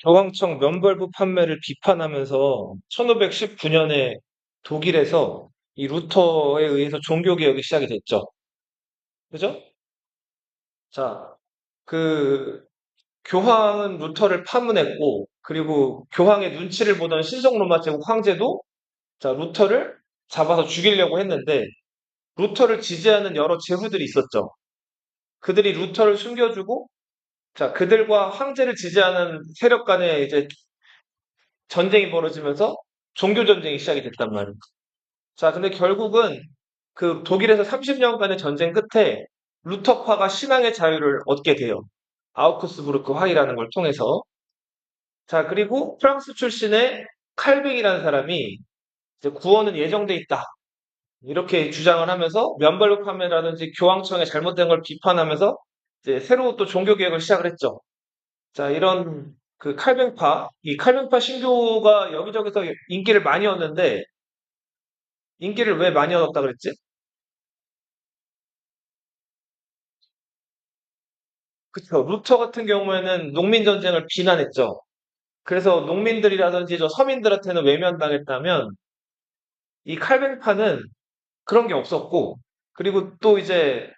교황청 면벌부 판매를 비판하면서 1519년에 독일에서 이 루터에 의해서 종교개혁이 시작이 됐죠. 그죠? 자, 그 교황은 루터를 파문했고, 그리고 교황의 눈치를 보던 신성로마 제국 황제도 자, 루터를 잡아서 죽이려고 했는데, 루터를 지지하는 여러 제후들이 있었죠. 그들이 루터를 숨겨주고, 자, 그들과 황제를 지지하는 세력 간의 이제 전쟁이 벌어지면서 종교 전쟁이 시작이 됐단 말이에요. 자, 근데 결국은 그 독일에서 30년간의 전쟁 끝에 루터파가 신앙의 자유를 얻게 돼요. 아우크스부르크 화의라는 걸 통해서. 자, 그리고 프랑스 출신의 칼뱅이라는 사람이 이제 구원은 예정돼 있다. 이렇게 주장을 하면서 면벌국 판매라든지 교황청의 잘못된 걸 비판하면서 이제 새로 또 종교 개혁을 시작을 했죠. 자, 이런 그 칼뱅파, 이 칼뱅파 신교가 여기저기서 인기를 많이 얻는데 인기를 왜 많이 얻었다 그랬지? 그쵸. 루터 같은 경우에는 농민 전쟁을 비난했죠. 그래서 농민들이라든지 저 서민들한테는 외면당했다면 이 칼뱅파는 그런 게 없었고 그리고 또 이제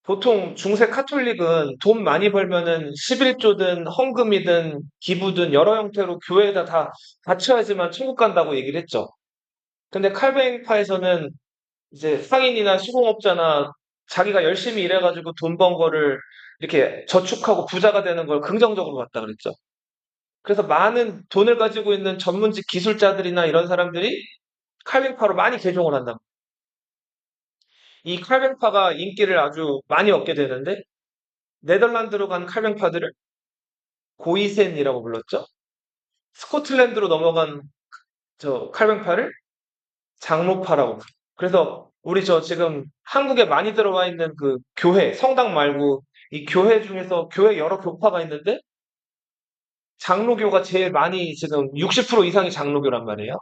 보통 중세 카톨릭은 돈 많이 벌면은 11조든 헌금이든 기부든 여러 형태로 교회에다 다 바쳐야지만 천국 간다고 얘기를 했죠. 근데 칼뱅파에서는 이제 상인이나 수공업자나 자기가 열심히 일해가지고 돈 번 거를 이렇게 저축하고 부자가 되는 걸 긍정적으로 봤다 그랬죠. 그래서 많은 돈을 가지고 있는 전문직 기술자들이나 이런 사람들이 칼뱅파로 많이 개종을 한다. 이 칼뱅파가 인기를 아주 많이 얻게 되는데 네덜란드로 간 칼뱅파들을 고이센이라고 불렀죠. 스코틀랜드로 넘어간 저 칼뱅파를 장로파라고. 그래서 우리 저 지금 한국에 많이 들어와 있는 그 교회, 성당 말고 이 교회 중에서 교회 여러 교파가 있는데 장로교가 제일 많이 지금 60% 이상이 장로교란 말이에요.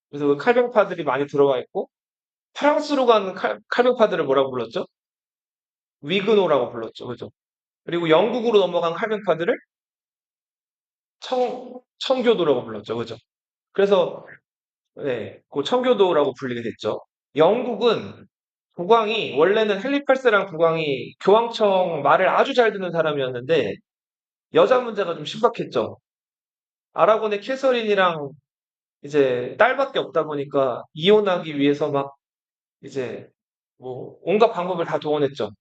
그래서 그 칼뱅파들이 많이 들어와 있고 프랑스로 간 칼뱅파들을 뭐라고 불렀죠? 위그노라고 불렀죠. 그죠? 그리고 영국으로 넘어간 칼뱅파들을 청교도라고 불렀죠. 그죠? 그래서 네, 그 청교도라고 불리게 됐죠. 영국은 국왕이 원래는 헨리 8세랑 국왕이 교황청 말을 아주 잘 듣는 사람이었는데 여자 문제가 좀 심각했죠. 아라곤의 캐서린이랑 이제 딸밖에 없다 보니까 이혼하기 위해서 막 이제 뭐 온갖 방법을 다 동원했죠.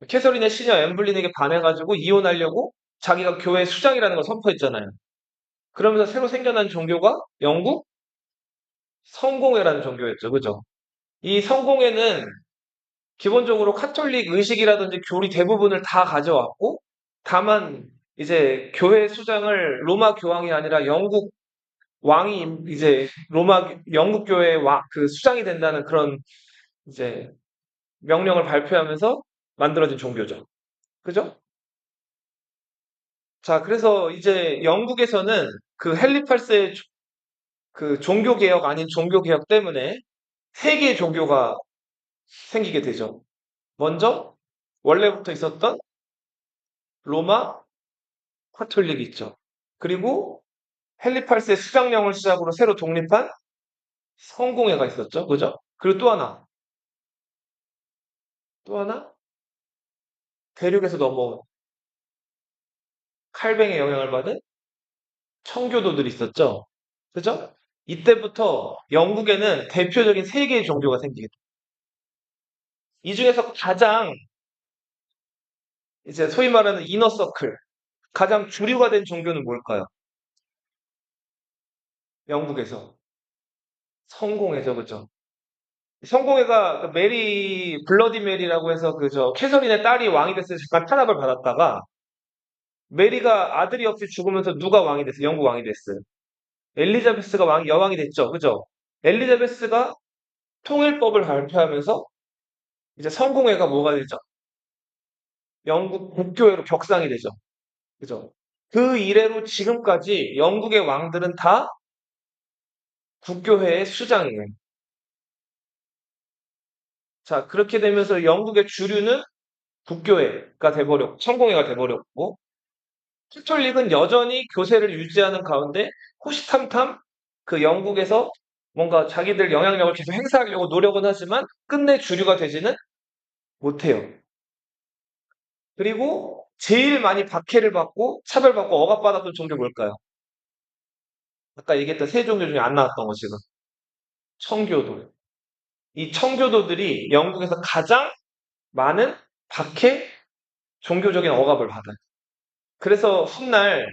캐서린의 시녀 엠블린에게 반해가지고 이혼하려고 자기가 교회 수장이라는 걸 선포했잖아요. 그러면서 새로 생겨난 종교가 영국 성공회라는 종교였죠. 그죠? 이 성공회는 기본적으로 카톨릭 의식이라든지 교리 대부분을 다 가져왔고, 다만 이제 교회 수장을 로마 교황이 아니라 영국 왕이 이제 영국 교회의 그 수장이 된다는 그런 이제 명령을 발표하면서 만들어진 종교죠. 그죠? 자, 그래서 이제 영국에서는 그 헨리 8세의 그 종교 개혁 아닌 종교 개혁 때문에 세 개의 종교가 생기게 되죠. 먼저 원래부터 있었던 로마 카톨릭이 있죠. 그리고 헨리 8세 수장령을 시작으로 새로 독립한 성공회가 있었죠. 그죠? 그리고 또 하나 대륙에서 넘어온 칼뱅의 영향을 받은 청교도들이 있었죠. 그죠? 이때부터 영국에는 대표적인 세 개의 종교가 생기게 돼요. 이 중에서 가장 이제 소위 말하는 이너서클, 가장 주류가 된 종교는 뭘까요? 영국에서 성공회죠, 그죠? 성공회가 그 메리 블러디 메리라고 해서 그저 캐서린의 딸이 왕이 됐을 때 잠깐 탄압을 받았다가 메리가 아들이 없이 죽으면서 누가 왕이 됐어요? 영국 왕이 됐어요. 엘리자베스가 여왕이 됐죠, 그죠? 엘리자베스가 통일법을 발표하면서 이제 성공회가 뭐가 되죠? 영국 국교회로 격상이 되죠, 그죠? 그 이래로 지금까지 영국의 왕들은 다 국교회의 수장이에요. 자, 그렇게 되면서 영국의 주류는 국교회가 돼버렸고, 성공회가 돼버렸고, 캐톨릭은 여전히 교세를 유지하는 가운데 호시탐탐 그 영국에서 뭔가 자기들 영향력을 계속 행사하려고 노력은 하지만 끝내 주류가 되지는 못해요. 그리고 제일 많이 박해를 받고 차별받고 억압받았던 종교 뭘까요? 아까 얘기했던 세 종교 중에 안 나왔던 거 지금. 청교도. 이 청교도들이 영국에서 가장 많은 박해, 종교적인 억압을 받아요. 그래서 훗날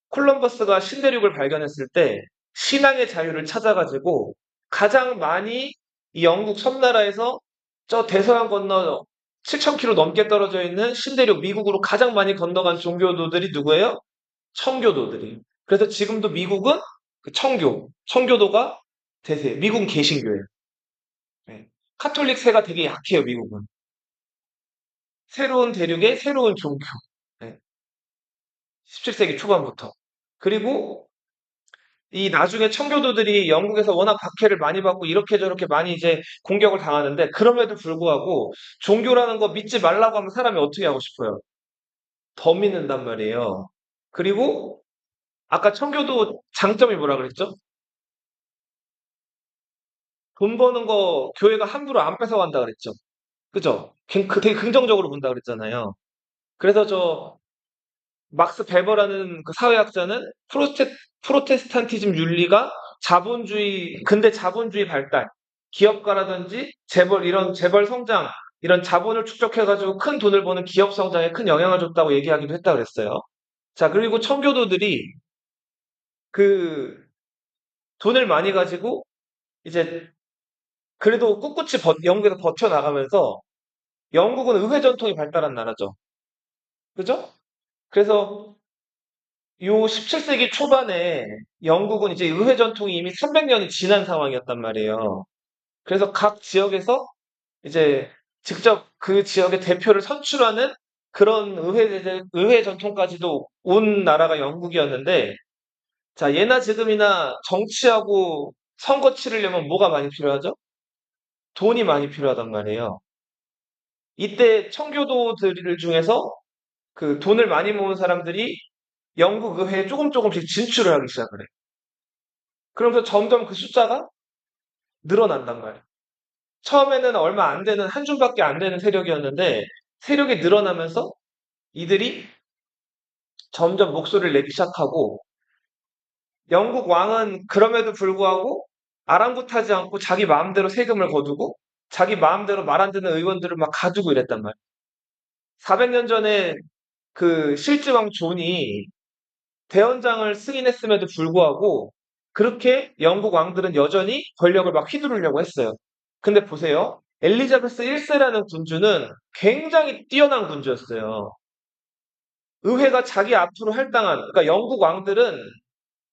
콜럼버스가 신대륙을 발견했을 때 신앙의 자유를 찾아가지고 가장 많이 이 영국 섬나라에서 저 대서양 건너 7,000km 넘게 떨어져 있는 신대륙 미국으로 가장 많이 건너간 종교도들이 누구예요? 청교도들이. 그래서 지금도 미국은 그 청교도가 대세. 미국은 개신교예요. 네. 카톨릭세가 되게 약해요, 미국은. 새로운 대륙의 새로운 종교. 네. 17세기 초반부터. 그리고 이 나중에 청교도들이 영국에서 워낙 박해를 많이 받고 이렇게 저렇게 많이 이제 공격을 당하는데 그럼에도 불구하고 종교라는 거 믿지 말라고 하면 사람이 어떻게 하고 싶어요? 더 믿는단 말이에요. 그리고 아까 청교도 장점이 뭐라 그랬죠? 돈 버는 거 교회가 함부로 안 뺏어간다 그랬죠. 그죠? 되게 긍정적으로 본다 그랬잖아요. 그래서 저 막스 베버라는 그 사회학자는 프로테스탄티즘 윤리가 자본주의, 근대 자본주의 발달, 기업가라든지 재벌, 이런 재벌 성장, 이런 자본을 축적해가지고 큰 돈을 버는 기업 성장에 큰 영향을 줬다고 얘기하기도 했다 그랬어요. 자, 그리고 청교도들이 그 돈을 많이 가지고 이제 그래도 꿋꿋이 영국에서 버텨나가면서 영국은 의회 전통이 발달한 나라죠. 그죠? 그래서 요 17세기 초반에 영국은 이제 의회 전통이 이미 300년이 지난 상황이었단 말이에요. 그래서 각 지역에서 이제 직접 그 지역의 대표를 선출하는 그런 의회 전통까지도 온 나라가 영국이었는데, 자, 예나 지금이나 정치하고 선거 치르려면 뭐가 많이 필요하죠? 돈이 많이 필요하단 말이에요. 이때 청교도들 중에서 그 돈을 많이 모은 사람들이 영국 의회에 조금씩 진출을 하기 시작을 해요. 그러면서 점점 그 숫자가 늘어난단 말이에요. 처음에는 얼마 안 되는, 한 줌밖에 안 되는 세력이었는데, 세력이 늘어나면서 이들이 점점 목소리를 내기 시작하고, 영국 왕은 그럼에도 불구하고 아랑곳하지 않고 자기 마음대로 세금을 거두고, 자기 마음대로 말 안 듣는 의원들을 막 가두고 이랬단 말이에요. 400년 전에 그 실즈왕 존이 대헌장을 승인했음에도 불구하고 그렇게 영국 왕들은 여전히 권력을 막 휘두르려고 했어요. 근데 보세요. 엘리자베스 1세라는 군주는 굉장히 뛰어난 군주였어요. 의회가 자기 앞으로 할당한, 그러니까 영국 왕들은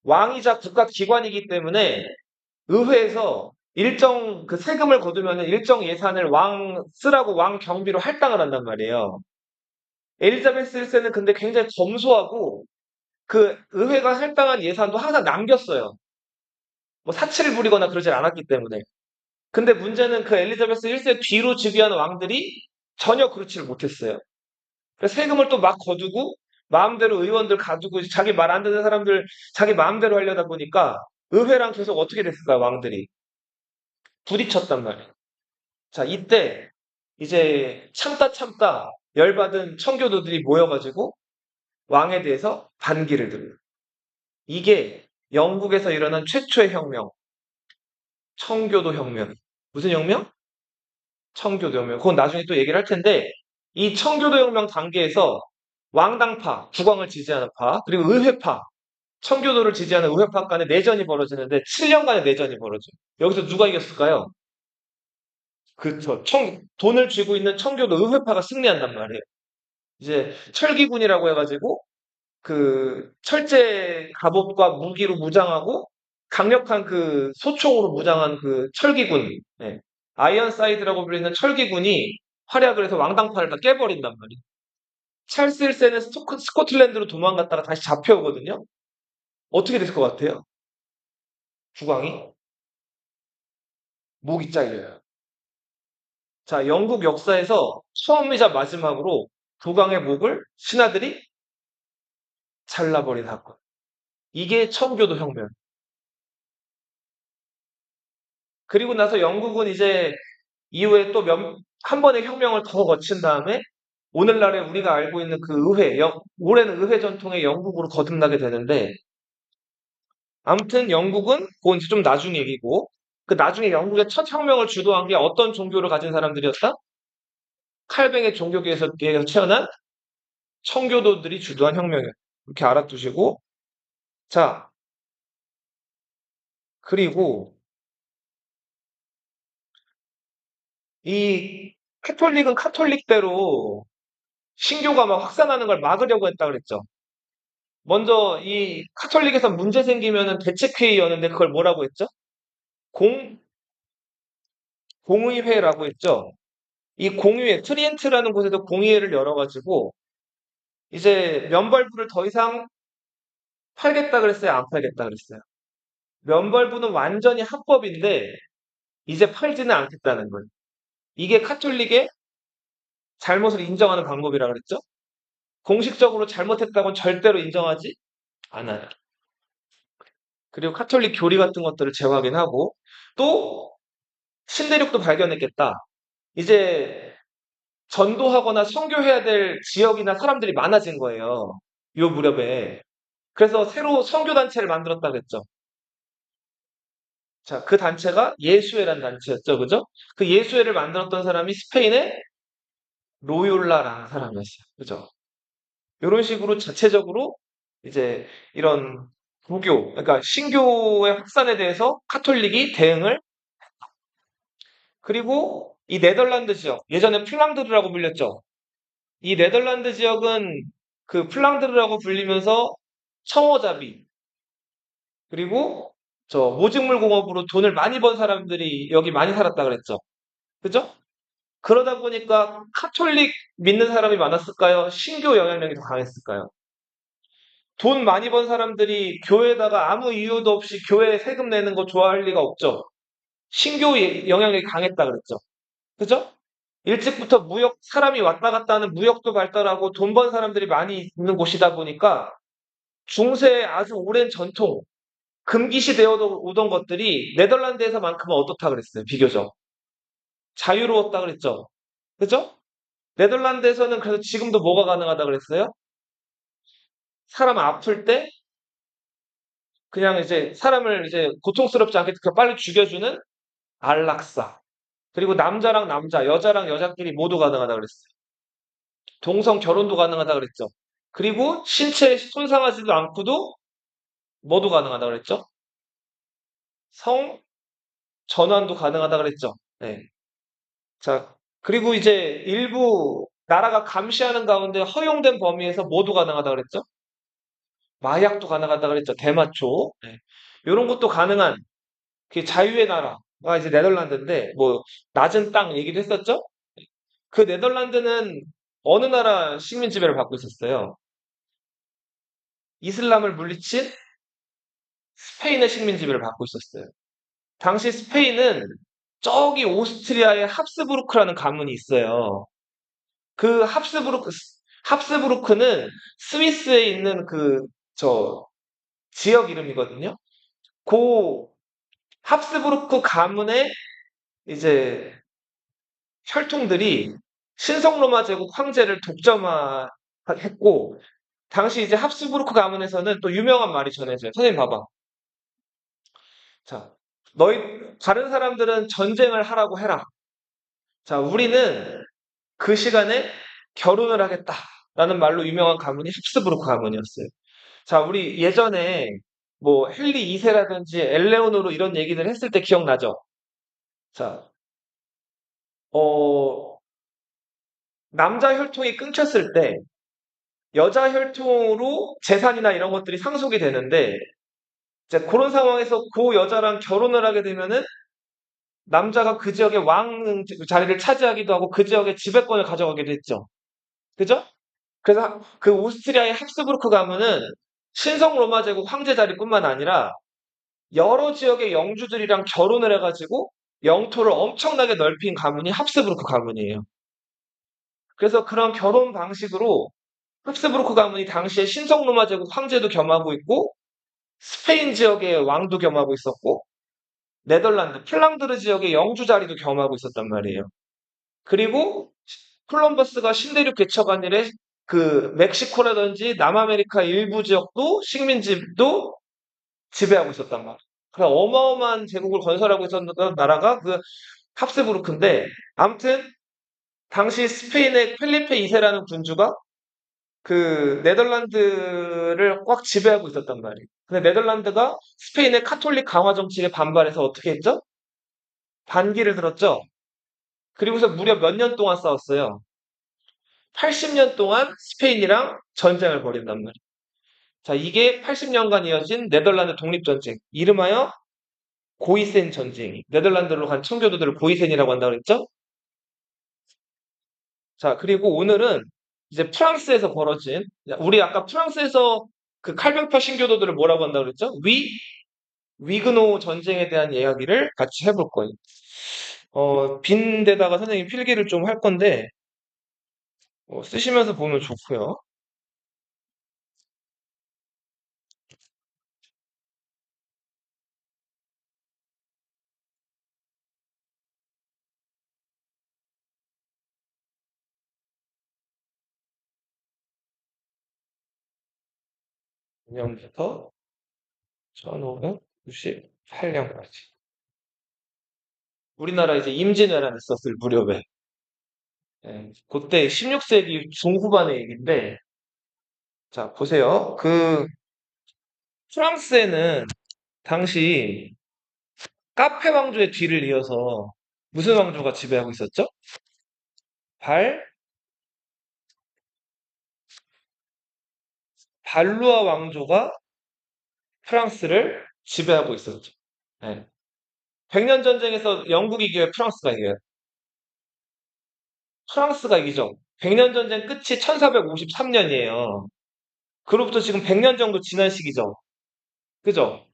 왕이자 국가기관이기 때문에 의회에서 일정 그 세금을 거두면 일정 예산을 왕 쓰라고 왕 경비로 할당을 한단 말이에요. 엘리자베스 1세는 근데 굉장히 검소하고 그 의회가 할당한 예산도 항상 남겼어요. 뭐 사치를 부리거나 그러질 않았기 때문에. 근데 문제는 그 엘리자베스 1세 뒤로 즉위한 왕들이 전혀 그렇지를 못했어요. 그래서 세금을 또 막 거두고 마음대로 의원들 가두고 자기 말 안 듣는 사람들 자기 마음대로 하려다 보니까 의회랑 계속 어떻게 됐을까요, 왕들이? 부딪혔단 말이에요. 자, 이때 이제 참다 열받은 청교도들이 모여가지고 왕에 대해서 반기를 들어요. 이게 영국에서 일어난 최초의 혁명, 청교도 혁명. 무슨 혁명? 청교도 혁명. 그건 나중에 또 얘기를 할 텐데, 이 청교도 혁명 단계에서 왕당파, 국왕을 지지하는 파, 그리고 의회파, 청교도를 지지하는 의회파 간의 내전이 벌어지는데 7년간의 내전이 벌어져요. 여기서 누가 이겼을까요? 그쵸. 돈을 쥐고 있는 청교도 의회파가 승리한단 말이에요. 이제 철기군이라고 해가지고 그 철제 갑옷과 무기로 무장하고 강력한 그 소총으로 무장한 그 철기군, 네. 아이언사이드라고 불리는 철기군이 활약을 해서 왕당파를 다 깨버린단 말이에요. 찰스 1세는 스코틀랜드로 도망갔다가 다시 잡혀오거든요. 어떻게 됐을 것 같아요? 국왕이 목이 잘려요. 자, 영국 역사에서 처음이자 마지막으로 국왕의 목을 신하들이 잘라버린 사건. 이게 청교도 혁명. 그리고 나서 영국은 이제 이후에 또 한 번의 혁명을 더 거친 다음에 오늘날에 우리가 알고 있는 그 오랜 의회 전통의 영국으로 거듭나게 되는데, 아무튼 영국은 그건 이제 좀 나중 얘기고, 그 나중에 영국의 첫 혁명을 주도한 게 어떤 종교를 가진 사람들이었다? 칼뱅의 종교계에서 태어난 청교도들이 주도한 혁명이에요. 이렇게 알아두시고, 자, 그리고 이 카톨릭은 카톨릭대로 신교가 막 확산하는 걸 막으려고 했다 그랬죠. 먼저 이 카톨릭에서 문제 생기면은 대책회의 여는데 그걸 뭐라고 했죠? 공, 공의회라고 했죠. 이 공의회, 트리엔트라는 곳에서 공의회를 열어가지고 이제 면벌부를 더 이상 팔겠다 그랬어요? 안 팔겠다 그랬어요? 면벌부는 완전히 합법인데 이제 팔지는 않겠다는 거예요. 이게 카톨릭의 잘못을 인정하는 방법이라 그랬죠? 공식적으로 잘못했다고는 절대로 인정하지 않아요. 그리고 카톨릭 교리 같은 것들을 재확인하고 또 신대륙도 발견했겠다. 이제 전도하거나 선교해야 될 지역이나 사람들이 많아진 거예요. 요 무렵에. 그래서 새로 선교단체를 만들었다 그랬죠. 자, 그 단체가 예수회라는 단체였죠. 그죠? 그 예수회를 만들었던 사람이 스페인의 로욜라라는 사람이었어요. 그죠? 이런 식으로 자체적으로 이제 이런 그러니까 신교의 확산에 대해서 카톨릭이 대응을, 그리고 이 네덜란드 지역, 예전에 플랑드르라고 불렸죠. 이 네덜란드 지역은 그 플랑드르라고 불리면서 청어잡이, 그리고 저 모직물 공업으로 돈을 많이 번 사람들이 여기 많이 살았다 그랬죠. 그죠? 그러다 보니까 카톨릭 믿는 사람이 많았을까요? 신교 영향력이 더 강했을까요? 돈 많이 번 사람들이 교회에다가 아무 이유도 없이 교회에 세금 내는 거 좋아할 리가 없죠. 신교 영향력이 강했다 그랬죠. 그죠? 일찍부터 사람이 왔다 갔다 하는 무역도 발달하고 돈 번 사람들이 많이 있는 곳이다 보니까 중세의 아주 오랜 전통, 금기시 되어 오던 것들이 네덜란드에서만큼은 어떻다 그랬어요. 비교적. 자유로웠다 그랬죠. 그죠? 네덜란드에서는 그래서 지금도 뭐가 가능하다 그랬어요? 사람 아플 때 그냥 이제 사람을 이제 고통스럽지 않게 빨리 죽여주는 안락사. 그리고 남자랑 남자, 여자랑 여자끼리 모두 가능하다 그랬어요. 동성 결혼도 가능하다 그랬죠. 그리고 신체 손상하지도 않고도 뭐도 가능하다 그랬죠? 성 전환도 가능하다 그랬죠. 네. 자, 그리고 이제 일부 나라가 감시하는 가운데 허용된 범위에서 모두 가능하다 그랬죠? 마약도 가능하다 그랬죠. 대마초. 네. 이런 것도 가능한 그 자유의 나라가 이제 네덜란드인데, 뭐 낮은 땅 얘기도 했었죠? 그 네덜란드는 어느 나라 식민 지배를 받고 있었어요? 이슬람을 물리친 스페인의 식민 지배를 받고 있었어요. 당시 스페인은 저기 오스트리아의 합스부르크라는 가문이 있어요. 그 합스부르크는 스위스에 있는 저 지역 이름이거든요. 그 합스부르크 가문의 이제 혈통들이 신성로마 제국 황제를 독점했고, 당시 이제 합스부르크 가문에서는 또 유명한 말이 전해져요. 선생님 봐봐. 자, 다른 사람들은 전쟁을 하라고 해라. 자, 우리는 그 시간에 결혼을 하겠다라는 말로 유명한 가문이 합스부르크 가문이었어요. 자, 우리 예전에 뭐 헨리 2세라든지 엘레오노르 이런 얘기를 했을 때 기억나죠? 자, 어, 남자 혈통이 끊겼을 때 여자 혈통으로 재산이나 이런 것들이 상속이 되는데, 이제 그런 상황에서 그 여자랑 결혼을 하게 되면은 남자가 그 지역의 왕 자리를 차지하기도 하고 그 지역의 지배권을 가져가기도 했죠. 그죠? 그래서 그 오스트리아의 합스부르크 가문은 신성 로마 제국 황제 자리뿐만 아니라 여러 지역의 영주들이랑 결혼을 해가지고 영토를 엄청나게 넓힌 가문이 합스부르크 가문이에요. 그래서 그런 결혼 방식으로 합스부르크 가문이 당시에 신성 로마 제국 황제도 겸하고 있고 스페인 지역의 왕도 겸하고 있었고 네덜란드 플랑드르 지역의 영주 자리도 겸하고 있었단 말이에요. 그리고 콜럼버스가 신대륙 개척한 이래 그 멕시코라든지 남아메리카 일부 지역도 식민지도 지배하고 있었단 말이에요. 그래 어마어마한 제국을 건설하고 있었던 나라가 그 합스부르크인데 아무튼 당시 스페인의 펠리페 2세라는 군주가 그 네덜란드를 꽉 지배하고 있었단 말이에요. 근데 네덜란드가 스페인의 카톨릭 강화 정책에 반발해서 어떻게 했죠? 반기를 들었죠. 그리고서 무려 몇 년 동안 싸웠어요. 80년 동안 스페인이랑 전쟁을 벌인단 말이에요. 자, 이게 80년간 이어진 네덜란드 독립전쟁. 이름하여 고이센 전쟁이. 네덜란드로 간 청교도들을 고이센이라고 한다고 그랬죠? 자, 그리고 오늘은 이제 프랑스에서 벌어진, 우리 아까 프랑스에서 그 칼뱅파 신교도들을 뭐라고 한다고 그랬죠? 위그노 전쟁에 대한 이야기를 같이 해볼 거예요. 빈 데다가 선생님 필기를 좀 할 건데, 쓰시면서 보면 좋고요. 작년부터 1598년까지. 우리나라 이제 임진왜란 있었을 무렵에, 예, 그때 16세기 중후반의 얘기인데, 자, 보세요. 그, 프랑스에는 당시 카페 왕조의 뒤를 이어서 무슨 왕조가 지배하고 있었죠? 발, 발루아 왕조가 프랑스를 지배하고 있었죠. 예. 백년 전쟁에서 영국이 이겨요, 프랑스가 이겨요? 프랑스가 이기죠. 백년 전쟁 끝이 1453년이에요. 그로부터 지금 100년 정도 지난 시기죠. 그죠?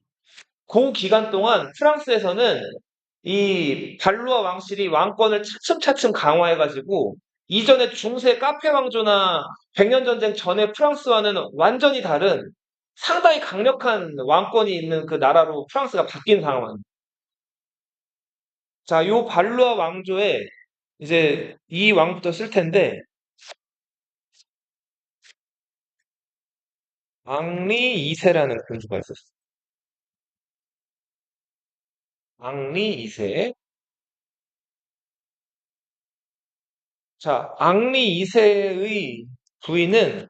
그 기간 동안 프랑스에서는 이 발루아 왕실이 왕권을 차츰차츰 강화해가지고 이전에 중세 카페 왕조나 백년 전쟁 전에 프랑스와는 완전히 다른 상당히 강력한 왕권이 있는 그 나라로 프랑스가 바뀐 상황. 자, 요 발루아 왕조에 이제 이 왕부터 쓸 텐데 앙리 2세라는 군주가 있었어요. 앙리 2세. 자, 앙리 2세의 부인은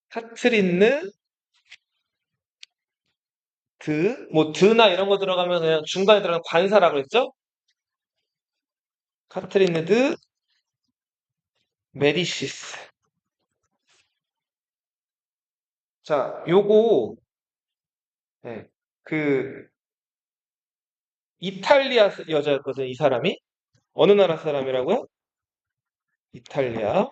카트린느 뭐 드나 이런 거 들어가면 그냥 중간에 들어가는 관사라고 했죠? 카트린느 드 메디시스. 자, 요거 예, 그 이탈리아 여자였거든, 이 사람이. 어느 나라 사람이라고요? 이탈리아.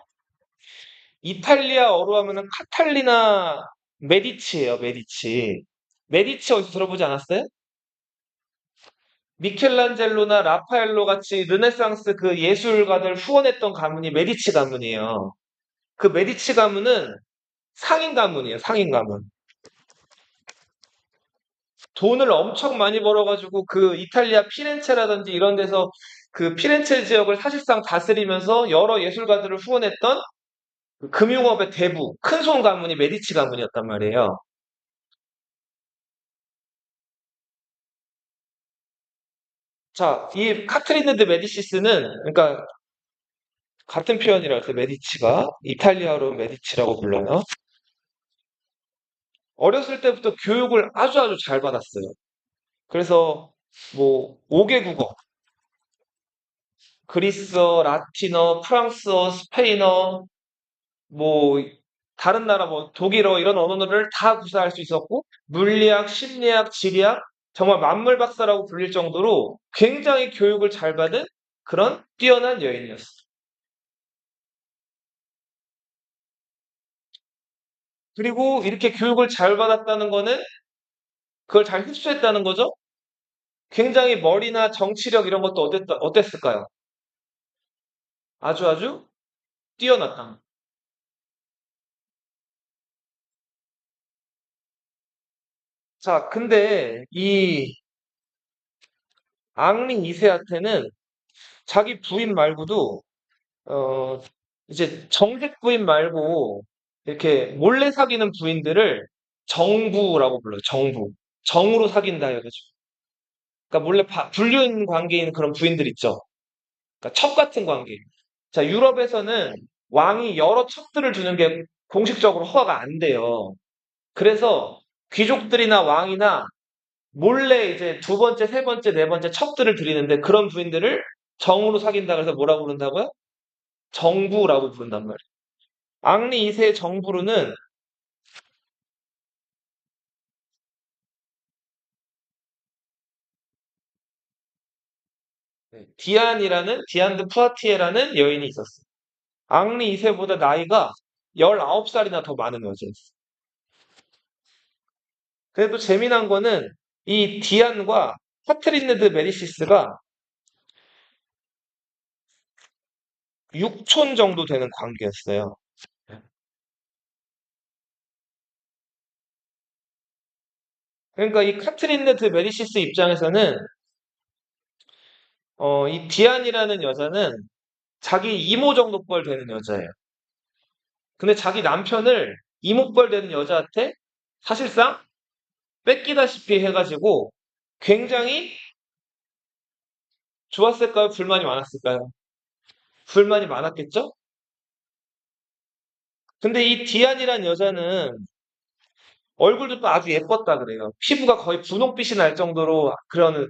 이탈리아어로 하면은 카탈리나 메디치예요, 메디치. 메디치 어디서 들어보지 않았어요? 미켈란젤로나 라파엘로 같이 르네상스 그 예술가들 후원했던 가문이 메디치 가문이에요. 그 메디치 가문은 상인 가문이에요, 상인 가문. 돈을 엄청 많이 벌어가지고 그 이탈리아 피렌체라든지 이런 데서 그 피렌체 지역을 사실상 다스리면서 여러 예술가들을 후원했던 그 금융업의 대부, 큰손 가문이 메디치 가문이었단 말이에요. 자, 이 카트리네 드 메디시스는, 그러니까 같은 표현이라 해서 메디치가, 이탈리아로 메디치라고 불러요. 어렸을 때부터 교육을 아주 아주 잘 받았어요. 그래서 뭐 5개 국어, 그리스어, 라틴어, 프랑스어, 스페인어, 뭐 다른 나라 뭐 독일어 이런 언어를 다 구사할 수 있었고 물리학, 심리학, 지리학 정말 만물 박사라고 불릴 정도로 굉장히 교육을 잘 받은 그런 뛰어난 여인이었어요. 그리고 이렇게 교육을 잘 받았다는 거는 그걸 잘 흡수했다는 거죠. 굉장히 머리나 정치력 이런 것도 어땠을까요? 아주 아주 뛰어났다. 자, 근데 이 앙리 2세한테는 자기 부인 말고도 어 이제 정식 부인 말고 이렇게 몰래 사귀는 부인들을 정부라고 불러요. 정부. 정으로 사귄다 해가지고. 그러니까 몰래 불륜 관계인 그런 부인들 있죠. 그러니까 첩 같은 관계. 자, 유럽에서는 왕이 여러 첩들을 두는 게 공식적으로 허가가 안 돼요. 그래서 귀족들이나 왕이나 몰래 이제 두 번째, 세 번째, 네 번째 첩들을 들이는데 그런 부인들을 정으로 사귄다 그래서 뭐라고 부른다고요? 정부라고 부른단 말이에요. 앙리 2세의 정부로는 디안 드 푸아티에라는 여인이 있었어요. 앙리 2세보다 나이가 19살이나 더 많은 여자였어요. 그래도 재미난 거는 이 디안과 카트리네 드 메디시스가 육촌 정도 되는 관계였어요. 그러니까 이 카트리네 드 메디시스 입장에서는 이 디안이라는 여자는 자기 이모 정도뻘 되는 여자예요. 근데 자기 남편을 이모뻘 되는 여자한테 사실상 뺏기다시피 해가지고 굉장히 좋았을까요? 불만이 많았을까요? 불만이 많았겠죠? 근데 이 디안이란 여자는 얼굴도 또 아주 예뻤다 그래요. 피부가 거의 분홍빛이 날 정도로 그런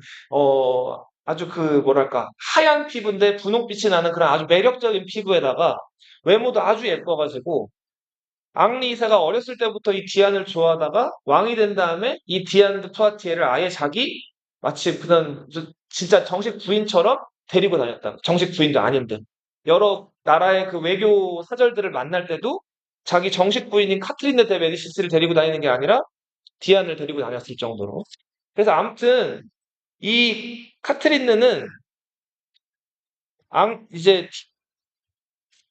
아주 그 뭐랄까 하얀 피부인데 분홍빛이 나는 그런 아주 매력적인 피부에다가 외모도 아주 예뻐가지고 앙리 이사가 어렸을 때부터 이 디안을 좋아하다가 왕이 된 다음에 이 디안 드 푸아티에를 아예 자기 마치 그런 진짜 정식 부인처럼 데리고 다녔다. 정식 부인도 아닌데 여러 나라의 그 외교 사절들을 만날 때도 자기 정식 부인인 카트린네 데 메디시스를 데리고 다니는 게 아니라 디안을 데리고 다녔을 정도로. 그래서 아무튼 이 카트린느는 이제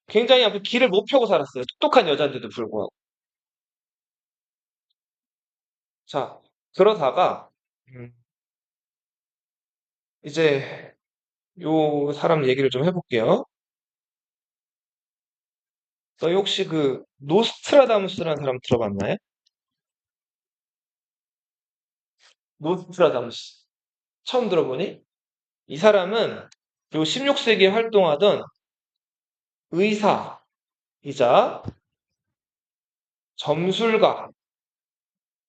굉장히 아무튼 길을 못 펴고 살았어요. 똑똑한 여자인데도 불구하고. 자, 그러다가 음, 이제 요 사람 얘기를 좀 해볼게요. 너희 혹시 그 노스트라다무스라는 사람 들어봤나요? 노스트라다무스. 처음 들어보니? 이 사람은 요 16세기에 활동하던 의사이자 점술가,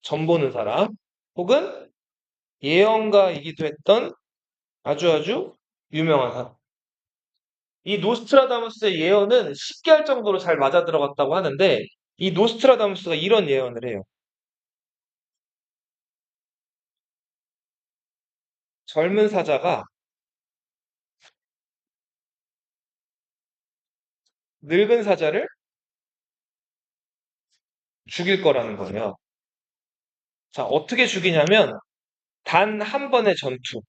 점 보는 사람, 혹은 예언가이기도 했던 아주 아주 유명한 사람. 이 노스트라다무스의 예언은 쉽게 할 정도로 잘 맞아 들어갔다고 하는데 이 노스트라다무스가 이런 예언을 해요. 젊은 사자가 늙은 사자를 죽일 거라는 거예요. 자, 어떻게 죽이냐면 단 한 번의 전투,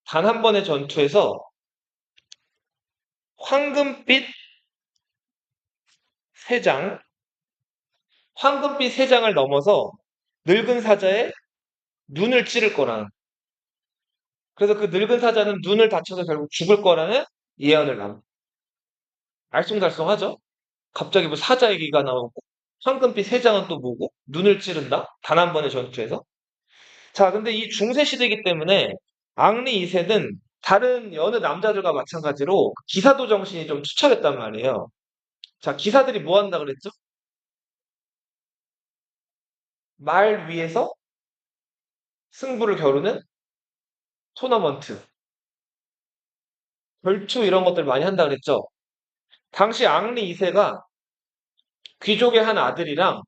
단 한 번의 전투에서 황금빛 세 장, 황금빛 세 장을 넘어서 늙은 사자의 눈을 찌를 거라는. 그래서 그 늙은 사자는 눈을 다쳐서 결국 죽을 거라는 예언을 남. 알쏭달쏭하죠? 갑자기 뭐 사자 얘기가 나오고 황금빛 세 장은 또 뭐고? 눈을 찌른다? 단 한 번의 전투에서? 자, 근데 이 중세 시대이기 때문에 앙리 2세는 다른 여느 남자들과 마찬가지로 기사도 정신이 좀 투철했단 말이에요. 자, 기사들이 뭐 한다 그랬죠? 말 위에서 승부를 겨루는 토너먼트, 결투 이런 것들 많이 한다 그랬죠? 당시 앙리 2세가 귀족의 한 아들이랑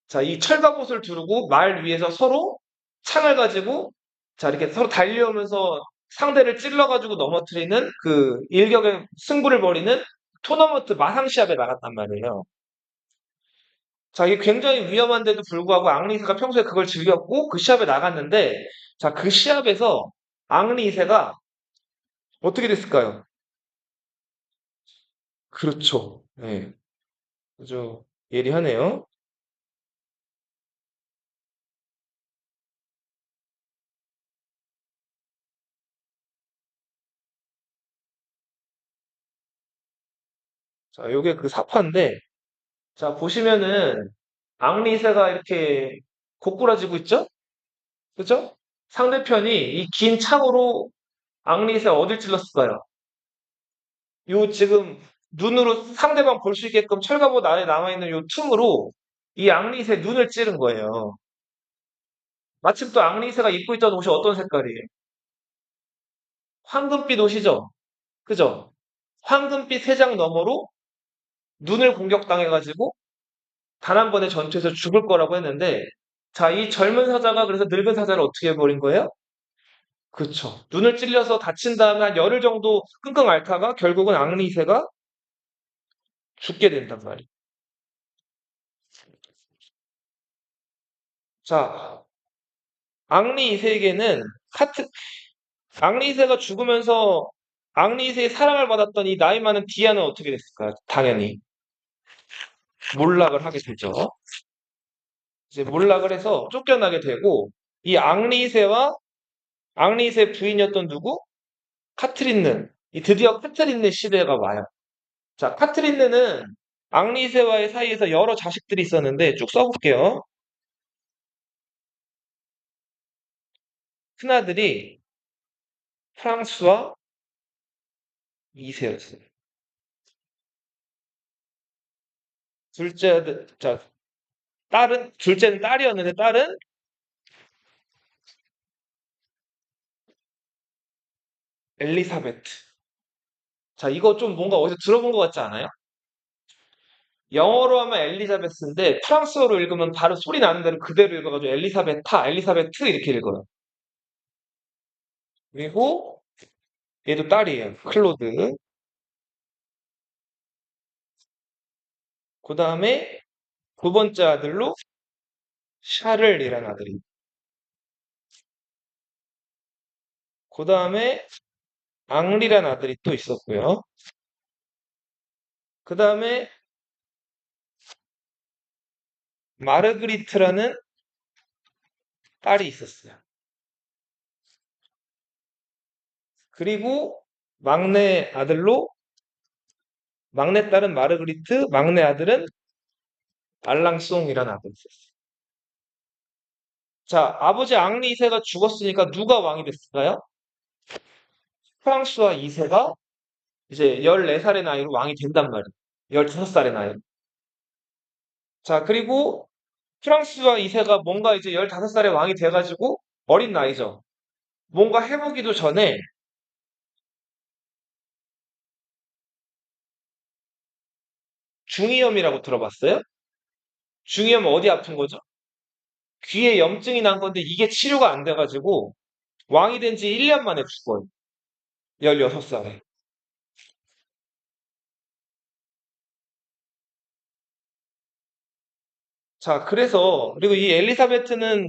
자, 이 철갑옷을 두르고 말 위에서 서로 창을 가지고 자, 이렇게 서로 달려오면서 상대를 찔러가지고 넘어뜨리는 그 일격의 승부를 벌이는 토너먼트 마상 시합에 나갔단 말이에요. 자, 이게 굉장히 위험한데도 불구하고 앙리 2세가 평소에 그걸 즐겼고 그 시합에 나갔는데 자, 그 시합에서 앙리 2세가 어떻게 됐을까요? 그렇죠. 네. 아주 예리하네요. 자, 요게 그 사파인데, 자, 보시면은, 앙리새가 이렇게 고꾸라지고 있죠? 그죠? 상대편이 이 긴 창으로 앙리새 어딜 찔렀을까요? 요 지금 눈으로 상대방 볼 수 있게끔 철갑옷 안에 남아있는 요 틈으로 이 앙리새 눈을 찌른 거예요. 마침 또 앙리새가 입고 있던 옷이 어떤 색깔이에요? 황금빛 옷이죠? 그죠? 황금빛 세장 너머로 눈을 공격당해가지고 단 한 번의 전투에서 죽을 거라고 했는데, 자, 이 젊은 사자가 그래서 늙은 사자를 어떻게 해버린 거예요? 그쵸. 눈을 찔려서 다친 다음에 한 열흘 정도 끙끙 앓다가 결국은 앙리새가 죽게 된단 말이에요. 자, 앙리새에게는 카트, 앙리새가 죽으면서 앙리새의 사랑을 받았던 이 나이 많은 디아는 어떻게 됐을까요? 당연히 몰락을 하게 되죠. 이제 몰락을 해서 쫓겨나게 되고, 이 앙리새 부인이었던 누구? 카트린느. 이 드디어 카트린느 시대가 와요. 자, 카트린느는 앙리새와의 사이에서 여러 자식들이 있었는데 쭉 써볼게요. 큰아들이 프랑스와 이세였어요. 둘째 아들, 자, 둘째는 딸이었는데 딸은 엘리사베트. 자, 이거 좀 뭔가 어디서 들어본 것 같지 않아요? 영어로 하면 엘리자베스인데 프랑스어로 읽으면 바로 소리 나는 대로 그대로 읽어가지고 엘리사베타, 엘리사베트 이렇게 읽어요. 그리고 얘도 딸이에요. 클로드. 그 다음에 두 번째 아들로 샤를이라는 아들이. 그 다음에 앙리라는 아들이 또 있었고요. 그 다음에 마르그리트라는 딸이 있었어요. 그리고 막내 아들로 막내 딸은 마르그리트, 막내 아들은 알랑송이라는 아들이 있었어요. 자, 아버지 앙리 2세가 죽었으니까 누가 왕이 됐을까요? 프랑스와 2세가 이제 14살의 나이로 왕이 된단 말이에요. 15살의 나이로. 자, 그리고 프랑스와 2세가 뭔가 이제 15살의 왕이 돼가지고 어린 나이죠. 뭔가 해보기도 전에 중이염이라고 들어봤어요? 중이염 어디 아픈 거죠? 귀에 염증이 난 건데 이게 치료가 안 돼가지고 왕이 된 지 1년 만에 죽어요. 16살에. 자, 그래서, 그리고 이 엘리사베트랑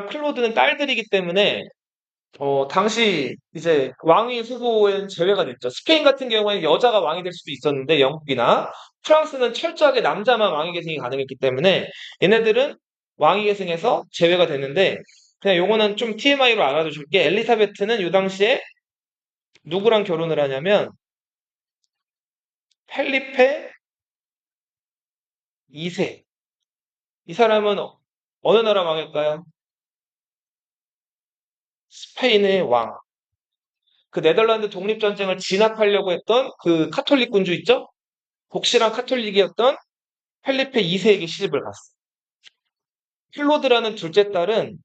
클로드는 딸들이기 때문에, 당시 이제 왕위 후보에는 제외가 됐죠. 스페인 같은 경우에는 여자가 왕이 될 수도 있었는데, 영국이나, 프랑스는 철저하게 남자만 왕위 계승이 가능했기 때문에, 얘네들은 왕위 계승에서 제외가 됐는데, 그냥 요거는 좀 TMI로 알아두실게. 엘리사베트는 요 당시에 누구랑 결혼을 하냐면, 펠리페 2세. 이 사람은 어느 나라 왕일까요? 스페인의 왕. 그 네덜란드 독립전쟁을 진압하려고 했던 그 카톨릭 군주 있죠? 복실한 카톨릭이었던 펠리페 2세에게 시집을 갔어요. 클로드라는 둘째 딸은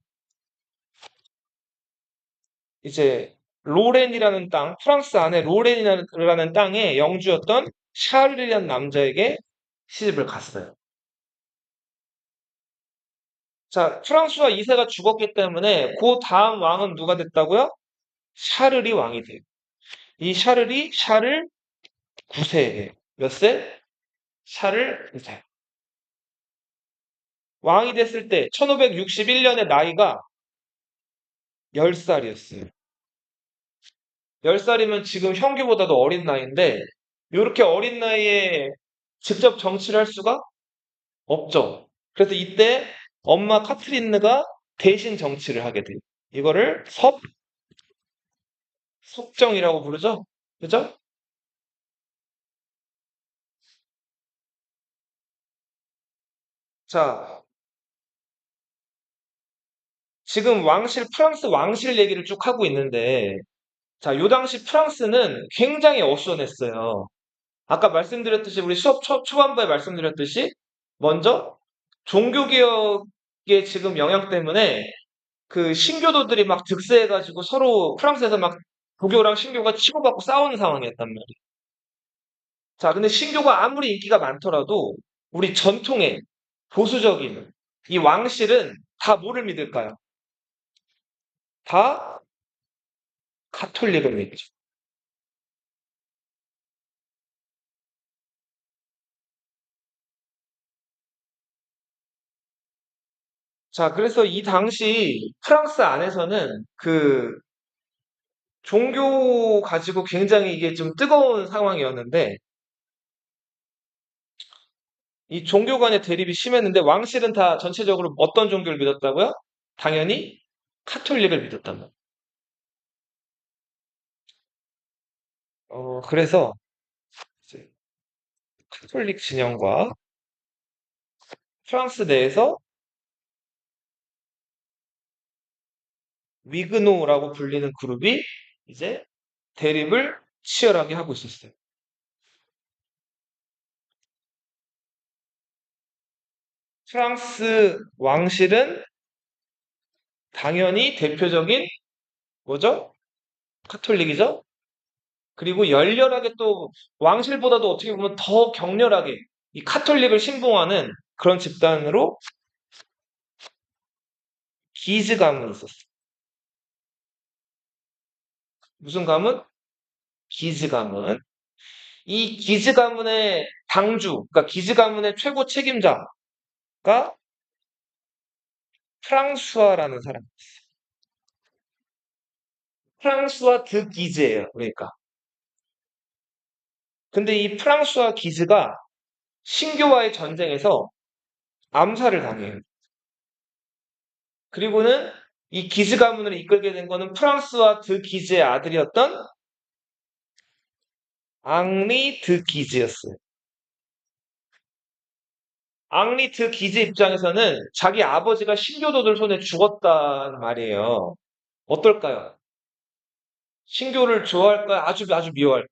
이제 로렌이라는 땅, 프랑스 안에 로렌이라는 땅의 영주였던 샤를이라는 남자에게 시집을 갔어요. 자, 프랑스와 2세가 죽었기 때문에 그 다음 왕은 누가 됐다고요? 샤를이 왕이 돼요. 이 샤를이 샤를 9세에 몇 세? 샤를 9세. 왕이 됐을 때 1561년에 나이가 10살이었어요. 10살이면 지금 형규보다도 어린 나이인데, 이렇게 어린 나이에 직접 정치를 할 수가 없죠. 그래서 이때 엄마 카트린느가 대신 정치를 하게 돼요. 이거를 속정이라고 부르죠? 그죠? 자, 지금 프랑스 왕실 얘기를 쭉 하고 있는데, 자, 요 당시 프랑스는 굉장히 어수선했어요. 아까 말씀드렸듯이, 우리 수업 초반부에 말씀드렸듯이, 먼저 종교개혁의 지금 영향 때문에 그 신교도들이 막 득세해가지고 서로 프랑스에서 막 불교랑 신교가 치고받고 싸우는 상황이었단 말이에요. 자, 근데 신교가 아무리 인기가 많더라도 우리 전통의 보수적인 이 왕실은 다 뭐를 믿을까요? 다 가톨릭을 믿죠. 자, 그래서 이 당시 프랑스 안에서는 그 종교 가지고 굉장히 이게 좀 뜨거운 상황이었는데 이 종교 간의 대립이 심했는데 왕실은 다 전체적으로 어떤 종교를 믿었다고요? 당연히 카톨릭을 믿었단 말이에요. 그래서 이제 카톨릭 진영과 프랑스 내에서 위그노라고 불리는 그룹이 이제 대립을 치열하게 하고 있었어요. 프랑스 왕실은 당연히 대표적인 뭐죠? 카톨릭이죠? 그리고 열렬하게 또 왕실보다도 어떻게 보면 더 격렬하게 이 카톨릭을 신봉하는 그런 집단으로 기즈 가문이 있었어요. 무슨 가문? 기즈 가문. 이 기즈 가문의 당주, 그러니까 기즈 가문의 최고 책임자가 프랑수아라는 사람. 프랑수아 드 기즈예요. 그러니까. 근데 이 프랑수아 기즈가 신교와의 전쟁에서 암살을 당해요. 그리고는 이 기즈 가문을 이끌게 된 거는 프랑스와 드 기즈의 아들이었던 앙리 드 기즈였어요. 앙리 드 기즈 입장에서는 자기 아버지가 신교도들 손에 죽었단 말이에요. 어떨까요? 신교를 좋아할까요? 아주 미워할,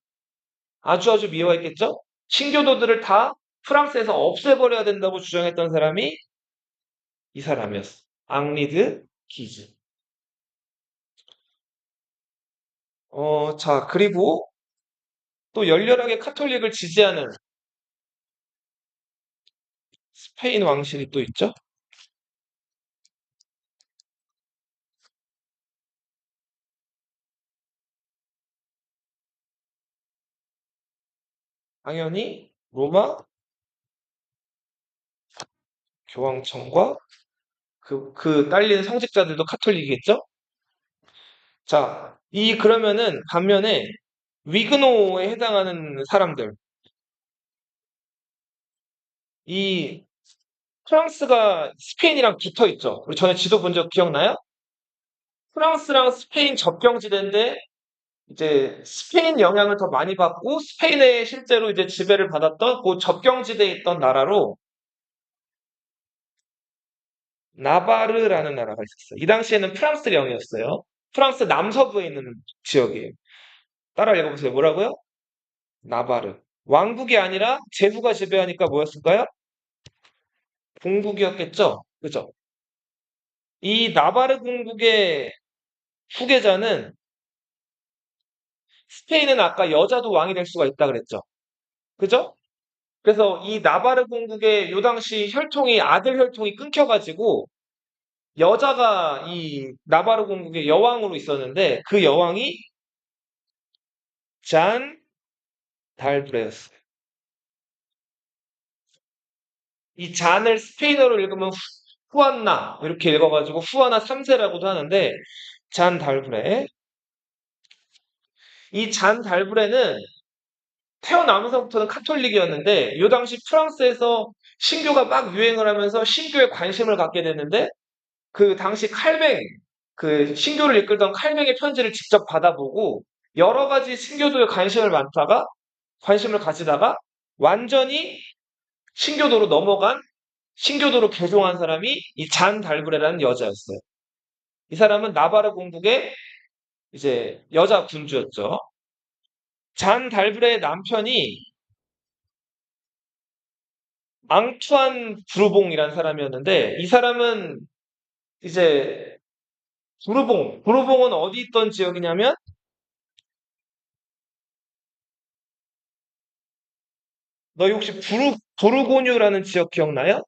아주 미워했겠죠? 신교도들을 다 프랑스에서 없애버려야 된다고 주장했던 사람이 이 사람이었어. 앙리 드 기즈. 자, 그리고 또 열렬하게 카톨릭을 지지하는 스페인 왕실이 또 있죠? 당연히 로마 교황청과 그 딸린 성직자들도 카톨릭이겠죠? 자, 그러면은 반면에 위그노에 해당하는 사람들, 이 프랑스가 스페인이랑 붙어 있죠. 우리 전에 지도 본 적 기억나요? 프랑스랑 스페인 접경지대인데 이제 스페인 영향을 더 많이 받고 스페인에 실제로 이제 지배를 받았던 그 접경지대에 있던 나라로 나바르라는 나라가 있었어요. 이 당시에는 프랑스령이었어요. 프랑스 남서부에 있는 지역이에요. 따라 읽어보세요. 뭐라고요? 나바르. 왕국이 아니라 제후가 지배하니까 뭐였을까요? 공국이었겠죠? 그죠? 이 나바르 공국의 후계자는 스페인은 아까 여자도 왕이 될 수가 있다 그랬죠? 그죠? 그래서 이 나바르 공국의 요 당시 아들 혈통이 끊겨가지고 여자가 이 나바르 공국의 여왕으로 있었는데 그 여왕이 잔 달브레였어요. 이 잔을 스페인어로 읽으면 후안나 이렇게 읽어가지고 후아나 3세라고도 하는데 잔 달브레. 이 잔 달브레는 태어나면서부터는 카톨릭이었는데 이 당시 프랑스에서 신교가 막 유행을 하면서 신교에 관심을 갖게 됐는데 그 당시 칼뱅, 그 신교를 이끌던 칼뱅의 편지를 직접 받아보고 여러 가지 신교도에 관심을 가지다가 완전히 신교도로 넘어간 신교도로 개종한 사람이 이 잔 달브레라는 여자였어요. 이 사람은 나바르 공국의 이제 여자 군주였죠. 잔 달브레의 남편이 앙투안 부르봉이라는 사람이었는데 이 사람은 이제 부르봉은 어디 있던 지역이냐면 너희 혹시 부르고뉴라는 지역 기억나요?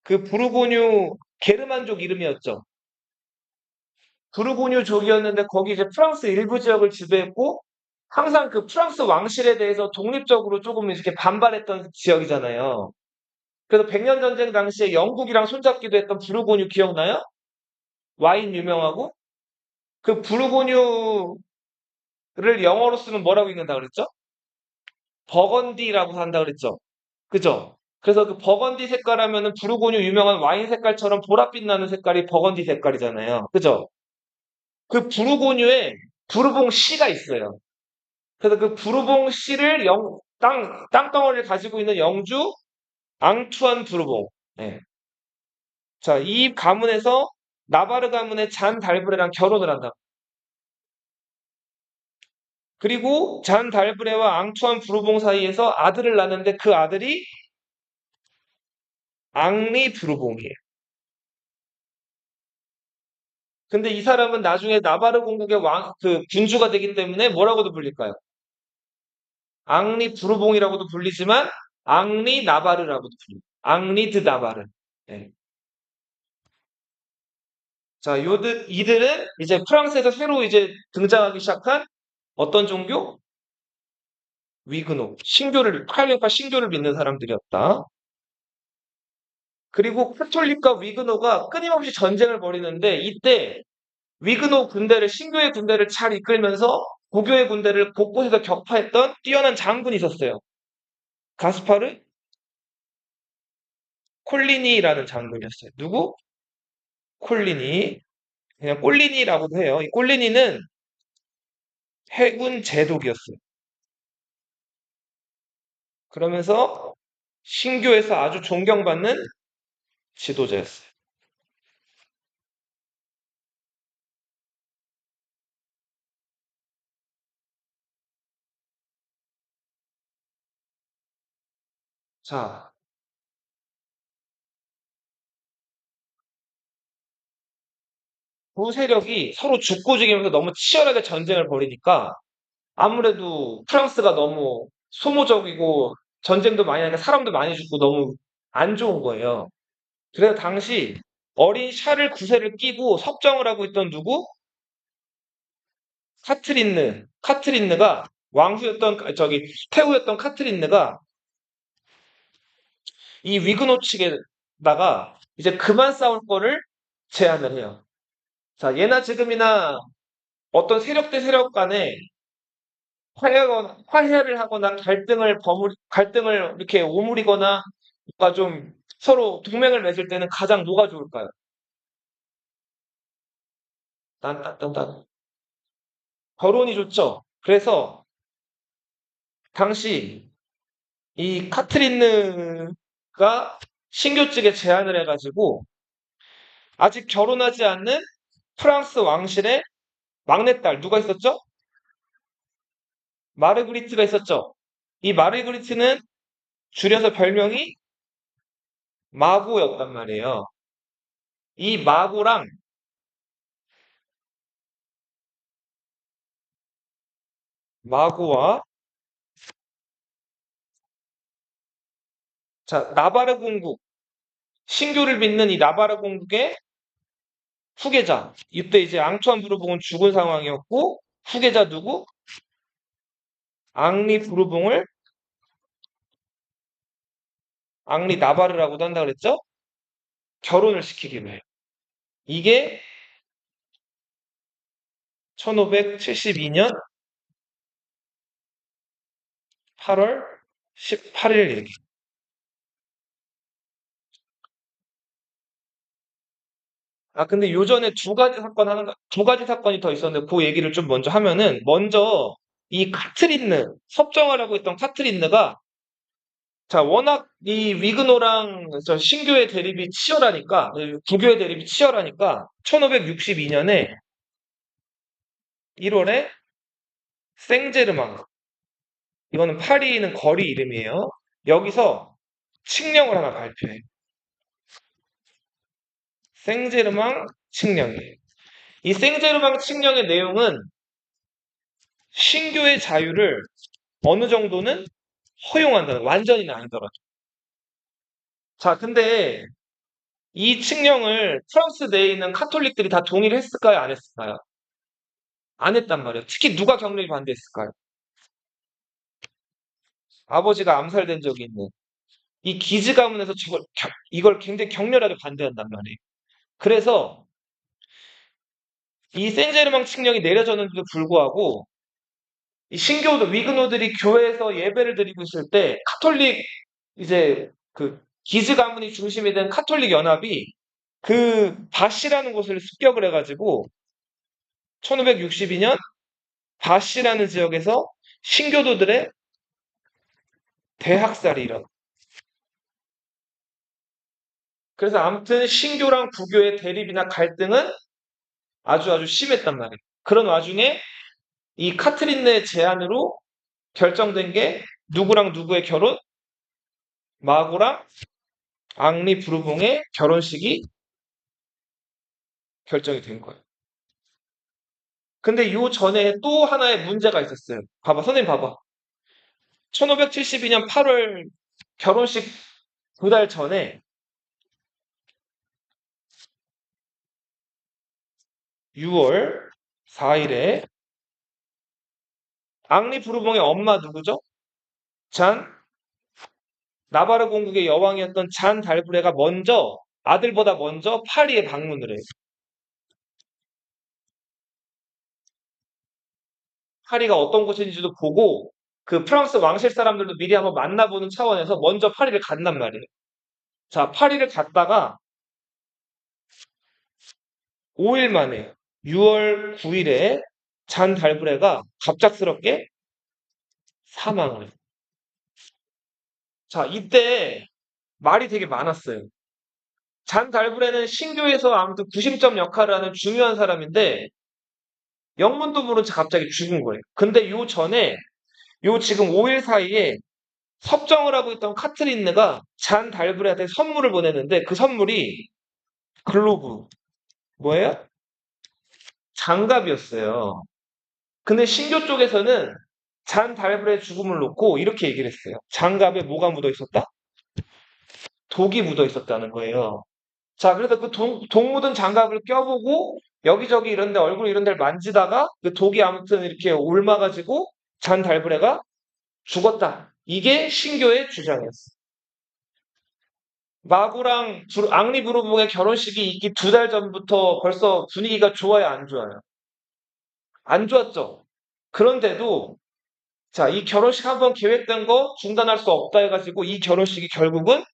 그 부르고뉴 게르만족 이름이었죠. 부르고뉴족이었는데 거기 이제 프랑스 일부 지역을 지배했고 항상 그 프랑스 왕실에 대해서 독립적으로 조금 이렇게 반발했던 지역이잖아요. 그래서 백년 전쟁 당시에 영국이랑 손잡기도 했던 부르고뉴 기억나요? 와인 유명하고 그 부르고뉴를 영어로 쓰면 뭐라고 읽는다 그랬죠? 버건디라고 한다 그랬죠. 그죠? 그래서 그 버건디 색깔 하면은 부르고뉴 유명한 와인 색깔처럼 보랏빛 나는 색깔이 버건디 색깔이잖아요. 그죠? 그 부르고뉴에 부르봉 씨가 있어요. 그래서 그 부르봉 씨를 땅덩어리를 가지고 있는 영주 앙투안 부르봉. 네. 자, 이 가문에서 나바르 가문의 잔 달브레랑 결혼을 한다. 그리고 잔 달브레와 앙투안 부르봉 사이에서 아들을 낳는데 그 아들이 앙리 부르봉이에요. 근데 이 사람은 나중에 나바르 공국의 군주가 되기 때문에 뭐라고도 불릴까요? 앙리 부르봉이라고도 불리지만 앙리 나바르라고도 불립니다. 앙리 드 나바르. 네. 자, 이들은 이제 프랑스에서 새로 이제 등장하기 시작한 어떤 종교? 칼빈파 신교를 믿는 사람들이었다. 그리고 카톨릭과 위그노가 끊임없이 전쟁을 벌이는데 이때 신교의 군대를 잘 이끌면서 고교의 군대를 곳곳에서 격파했던 뛰어난 장군이 있었어요. 가스파르 콜리니라는 장군이었어요. 누구? 콜리니. 그냥 꼴리니라고도 해요. 이 꼴리니는 해군 제독이었어요. 그러면서 신교에서 아주 존경받는 지도자였어요. 자, 두 세력이 서로 죽고 죽이면서 너무 치열하게 전쟁을 벌이니까 아무래도 프랑스가 너무 소모적이고 전쟁도 많이 하니까 사람도 많이 죽고 너무 안 좋은 거예요. 그래서 당시 어린 샤를 9세를 끼고 석정을 하고 있던 누구? 카트린느가 태후였던 카트린느가 이 위그노 측에다가 이제 그만 싸울 거를 제안을 해요. 자, 예나 지금이나 어떤 세력 대 세력 간에 화해를 하거나 갈등을 이렇게 오므리거나 뭔가 좀 서로 동맹을 맺을 때는 가장 뭐가 좋을까요? 난 결혼이 좋죠. 그래서 당시 이 카트린느가 신교 측에 제안을 해가지고 아직 결혼하지 않는 프랑스 왕실의 막내딸 누가 있었죠? 마르그리트가 있었죠. 이 마르그리트는 줄여서 별명이 마고였단 말이에요. 이 마고와 자 나바르 공국 신교를 믿는 이 나바르 공국의 후계자 이때 이제 앙투안 부르봉은 죽은 상황이었고 후계자 누구? 앙리 부르봉을 앙리 나바르라고도 한다 그랬죠? 결혼을 시키기로 해요. 이게 1572년 8월 18일 얘기. 아, 근데 요전에 두 가지 사건이 더 있었는데, 그 얘기를 좀 먼저 하면은, 먼저, 이 카트린느, 섭정하라고 했던 카트린느가, 자, 워낙 이 위그노랑 저 신교의 대립이 치열하니까, 부교의 대립이 치열하니까, 1562년에 1월에 생제르망, 이거는 파리에 있는 거리 이름이에요. 여기서 칙령을 하나 발표해. 생제르망 칙령이에요. 이 생제르망 칙령의 내용은 신교의 자유를 어느 정도는 허용한다는, 완전히는 아니더라도. 자, 근데 이 칙령을 프랑스 내에 있는 카톨릭들이 다 동의를 했을까요? 안 했을까요? 안 했단 말이에요. 특히 누가 격렬히 반대했을까요? 아버지가 암살된 적이 있는 이 기즈 가문에서 이걸 굉장히 격렬하게 반대한단 말이에요. 그래서 이 생제르망 칙령이 내려졌는데도 불구하고 이 신교도 위그노들이 교회에서 예배를 드리고 있을 때 카톨릭 이제 그 기즈 가문이 중심이 된 카톨릭 연합이 그 바시라는 곳을 습격을 해가지고 1562년 바시라는 지역에서 신교도들의 대학살이 일어나. 그래서 아무튼 신교랑 부교의 대립이나 갈등은 아주 아주 심했단 말이에요. 그런 와중에 이 카트린의 제안으로 결정된 게 누구랑 누구의 결혼? 마고랑 앙리 부르봉의 결혼식이 결정이 된 거예요. 근데 요 전에 또 하나의 문제가 있었어요. 봐봐, 선생님 봐봐. 1572년 8월 결혼식 두 달 전에 6월 4일에 앙리 부르봉의 엄마 누구죠? 잔 나바르 공국의 여왕이었던 잔 달브레가 아들보다 먼저 파리에 방문을 해요. 파리가 어떤 곳인지도 보고 그 프랑스 왕실 사람들도 미리 한번 만나보는 차원에서 먼저 파리를 간단 말이에요. 자, 파리를 갔다가 5일 만에 6월 9일에 잔 달브레가 갑작스럽게 사망을 해요. 자, 이때 말이 되게 많았어요. 잔 달브레는 신교에서 아무튼 구심점 역할을 하는 중요한 사람인데 영문도 모른 채 갑자기 죽은 거예요. 근데 요 전에 요 지금 5일 사이에 섭정을 하고 있던 카트린느가 잔 달브레한테 선물을 보냈는데 그 선물이 글로브 뭐예요? 장갑이었어요. 근데 신교 쪽에서는 잔 달브레의 죽음을 놓고 이렇게 얘기를 했어요. 장갑에 뭐가 묻어 있었다? 독이 묻어 있었다는 거예요. 자, 그래서 그 독 묻은 장갑을 껴보고 여기저기 얼굴 이런 데를 만지다가 그 독이 아무튼 이렇게 옮아가지고 잔 달브레가 죽었다. 이게 신교의 주장이었어. 마구랑 앙리 부르봉의 결혼식이 있기 두 달 전부터 벌써 분위기가 좋아요, 안 좋아요? 안 좋았죠. 그런데도 자, 이 결혼식 한번 계획된 거 중단할 수 없다 해가지고 이 결혼식이 결국은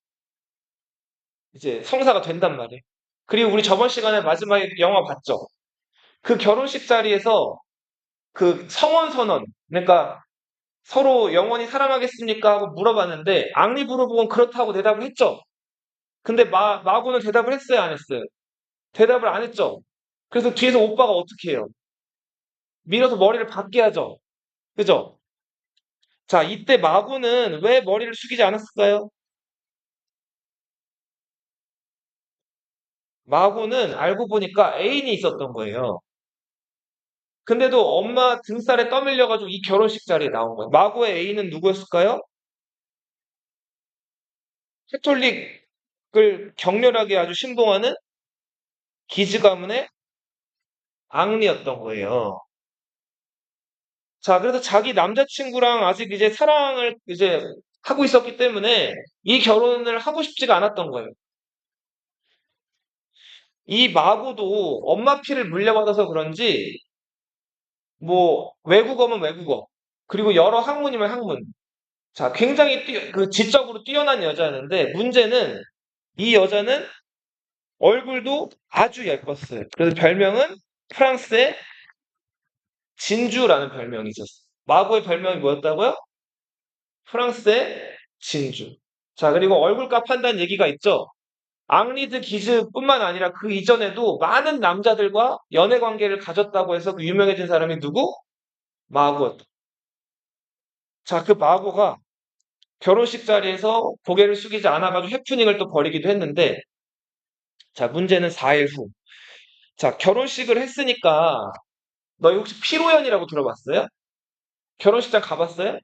이제 성사가 된단 말이에요. 그리고 우리 저번 시간에 마지막에 영화 봤죠? 그 결혼식 자리에서 그 성원 선언, 그러니까 서로 영원히 사랑하겠습니까? 하고 물어봤는데 앙리 부르봉은 그렇다고 대답을 했죠. 근데 마고는 대답을 했어요, 안 했어요? 대답을 안 했죠. 그래서 뒤에서 오빠가 어떻게 해요? 밀어서 머리를 박게 하죠. 그죠? 자, 이때 마고는 왜 머리를 숙이지 않았을까요? 마고는 알고 보니까 애인이 있었던 거예요. 근데도 엄마 등살에 떠밀려가지고 이 결혼식 자리에 나온 거예요. 마고의 애인은 누구였을까요? 캐톨릭을 격렬하게 아주 신봉하는 기즈 가문의 앙리였던 거예요. 자, 그래서 자기 남자친구랑 아직 이제 사랑을 이제 하고 있었기 때문에 이 결혼을 하고 싶지가 않았던 거예요. 이 마고도 엄마 피를 물려받아서 그런지 뭐 외국어면 외국어 그리고 여러 학문이면 학문 자, 굉장히 지적으로 뛰어난 여자였는데 문제는 이 여자는 얼굴도 아주 예뻤어요. 그래서 별명은 프랑스의 진주라는 별명이 있었어요. 마고의 별명이 뭐였다고요? 프랑스의 진주. 자, 그리고 얼굴값 한다는 얘기가 있죠. 앙리드 기즈뿐만 아니라 그 이전에도 많은 남자들과 연애 관계를 가졌다고 해서 그 유명해진 사람이 누구? 마고였다. 자, 그 마고가 결혼식 자리에서 고개를 숙이지 않아가지고 해프닝을 또 벌이기도 했는데, 자, 문제는 4일 후. 자, 결혼식을 했으니까, 너희 혹시 피로연이라고 들어봤어요? 결혼식장 가봤어요?